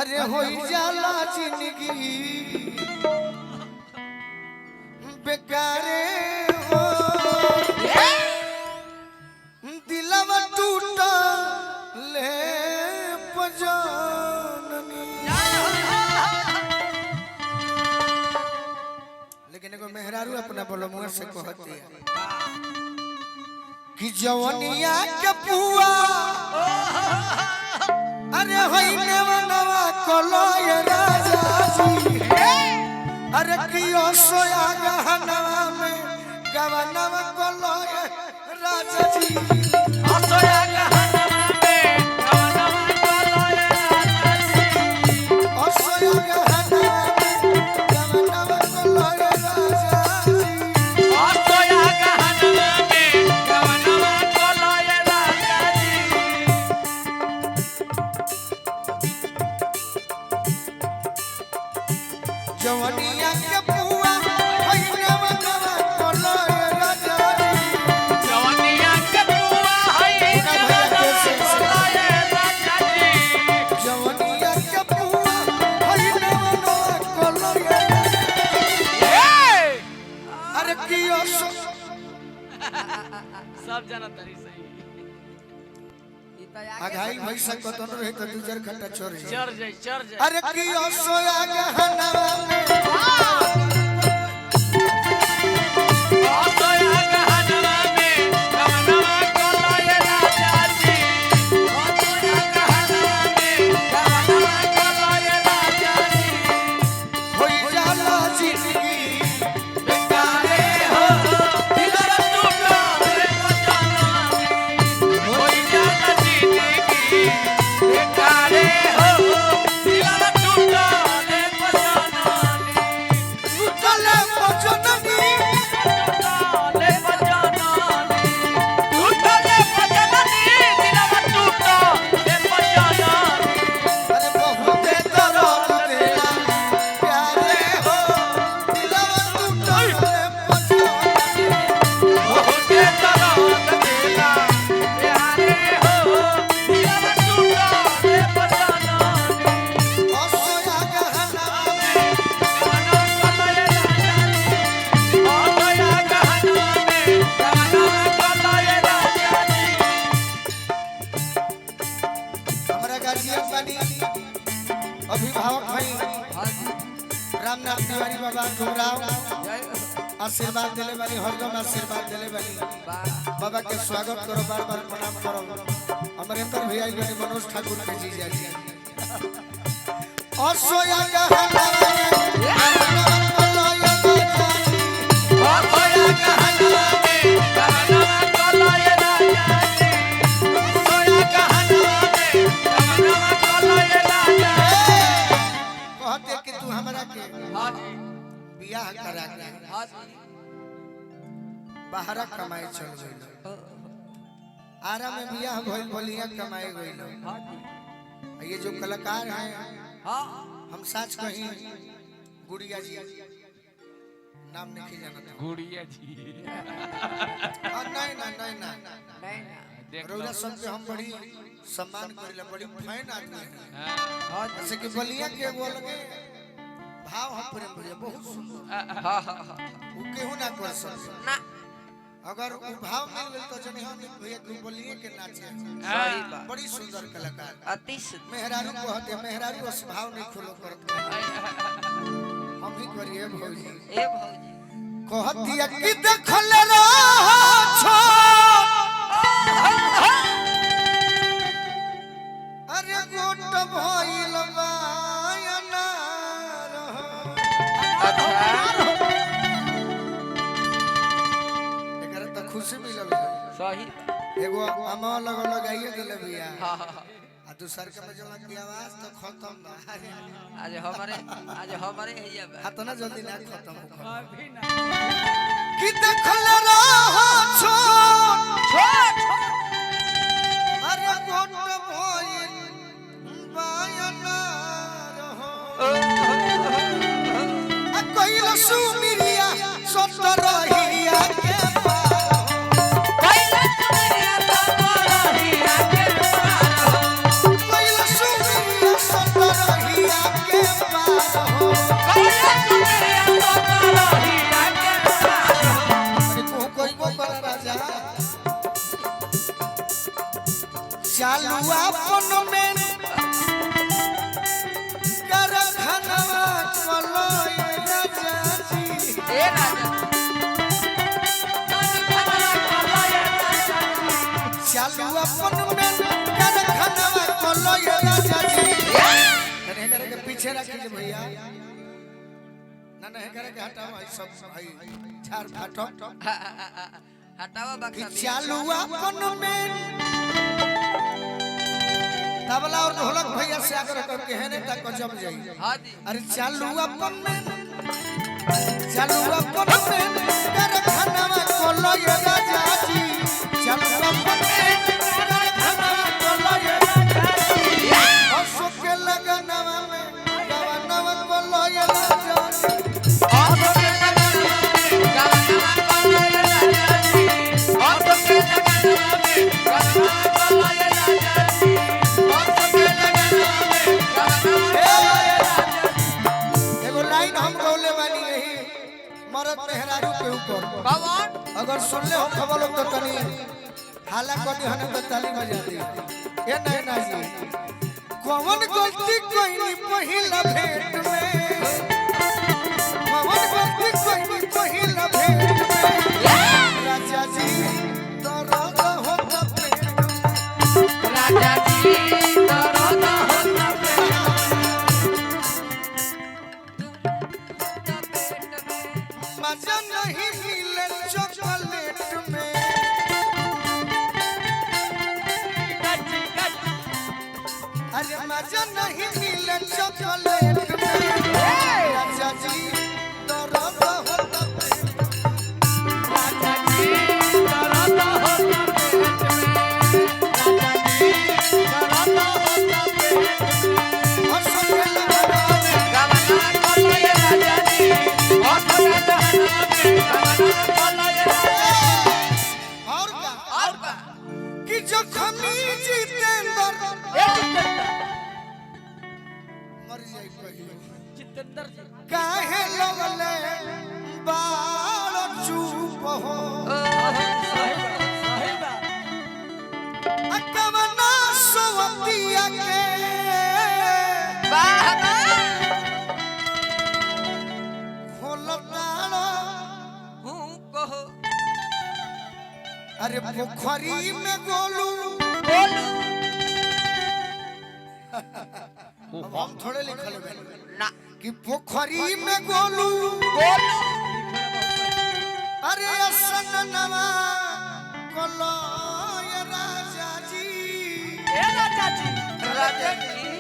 अरे हो जाला जिंदगी बेकारे हो दिलवा टूटा ले पजाननी। लेकिन एगो मेहरारू अपना बोलमुआ से कहती है कि जवनिया के पुआ अरे होइने मनवा कोलोय राजा जी अरे कियो सोया गहनवा में गवनवा कोलोय राजा जी सोया गहनवा में गवनवा कोलोय राजा जी सोया गहनवा में गवनवा कोलोय राजा जी सोया गहनवा में गवनवा कोलोय राजा जी। जवनिया के पुआ होइने मनवा कोलोय राजा जी जवनिया के पुआ होइने मनवा कोलोय राजा जी जवनिया के पुआ होइने मनवा कोलोय अरे कियो सब जाना तरी सही अघाई भैसा कतन रहे तो दू चार घंटा चोर चर जाए अरे कियो सोया गहनवा में सोया गहनवा में गवनवा कोलोय राजा जी सोया गहनवा में गवनवा कोलोय राजा जी होई जाला जिंदगी बेकारे हो दिलवा टूटा ले पजाननी होई जाला जिंदगी बेकारे हो दिलवा टूटा ले पजाननी टूटले पजननी ले पजाननी टूटले पजाननी दिलवा टूटा ले पजाननी अरे बहुत दर्द देला प्यारे हो दिलवा टूटले पजननी बहुत दर्द देला प्यारे हो दिलवा टूटा ले पजाननी सोया गहनवा में गवनवा कोलोय राजा जी सोया गहनवा में गवनवा कोलोय राजा जी हमरा गार्जियन बनी अभिभावक भाई रामनाथ तिवारी बाबा घुमराव आशीर्वाद दिले बानी हरदम आशीर्वाद दिले बानी बाबा के स्वागत करो बार बार प्रणाम करो अमरेंद्र भैया जी मनोज ठाकुर के जी जाई और सोया गहनवा में गवनवा कोलोय राजा जी सोया गहनवा में गवनवा कोलोय राजा जी सोया गहनवा में गवनवा कोलोय राजा कहते कि तू हमरा के हां जी बियाह करा के हां जी बाहर कमाए चल गइल आरा में बियाह भइल बलिया कमाए गइल हां जी ये जो कलाकार हैं हां हम सच कहीं गुड़िया जी नाम नहीं जानता गुड़िया जी नहीं ना देख रौरा सब पे हम बड़ी सम्मान करिला बड़ी फैन आदमी है हां जैसे कि बलिया के बोल के भाव हम प्रेम भैया बहुत सुंदर हां हां वो केहू ना कर सकता ना अगर वो भाव मिल गई तो जने हम भैया तू बलिए के नाचे सही बात बड़ी सुंदर कलाकार अति सुंदर मेहरारू कहते मेहरारू उस भाव नहीं खुलो करते हम ही करिए भौजी ए भौजी कहतिया कि देखल रहो छो अरे गोट भइल बायना रहो एकरा त खुशी मिलल सही एगो अमा लग लगाइए दिले बिया हां हां आ दूसर के बजला की आवाज तो खत्म बा आज हमारे हैया बा हाथ ना जल्दी ना खत्म हो अभी ना कि देखल रहो छो अरे गोट भइल बायना रहो आ कइल सुमिरिया सतरहिया के पार कैला तुम्हारे तो रहिया के पार कइल सुमिरिया सतरहिया चालू अपन में कारखानवा कलो ये राजा जी ए राजा चालू अपन में कारखानवा कलो ये राजा जी तने करे के पीछे रखिए भैया ना ना करे के हटाओ भाई सब भाई छाड़ फाटो हटावा बक्सा चालू अपन में तबला और ढोलक भैया से आकर करके है ने तक जम जाई हां जी अरे चालू अपन में कारखानवा कोलो ये राजा जी चालू अपन में कारखानवा कोलो ये राजा जी हंसो के लगनवा में गवनवा कोलो ये राजा जी और के लगनवा में गवनवा कोलो ये राजा जी और के लगनवा में गवनवा कोलो ये राजा जी और के लगनवा में गवनवा एगो लाइन हम गौले वाली यही मरद मेहरारू के ऊपर कौन अगर सुन ले हो खबर लोग तो तनी हाला कर दी हने तो ताली बजा दी ये नहीं ना जी कौन गलती कोई नहीं पहिला भेंट में कौन गलती कोई नहीं पहिला भेंट में राजा जी दर्द होता पेट राजा जी दर्द होता पेट में मजा नहीं मिले चॉकलेट में अरे मजा नहीं मिले चॉकलेट में राजा जी दर्द होता पेट राजा जी दर्द होता पेट में राजा जी दर्द होता पेट में हंसो के लगनवा में गवनवा कोलो ये राजा जी और के लगनवा में गवनवा कोलो ये राजा और का कि जखमी जितेंद्र मर जाई कहियो जितेंद्र जी काहे लगले बाल चुप हो अकवना सोवतिया के बाबा खोलताड़ो हूं कहो अरे पोखरी में गोलू बोलू अब हम थोड़े लिखल है ना कि पोखरी में गोलू बोलू अरे असननवा कोलो ये राजा जी ए राजा जी राजा जी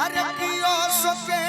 अरे कियो सोके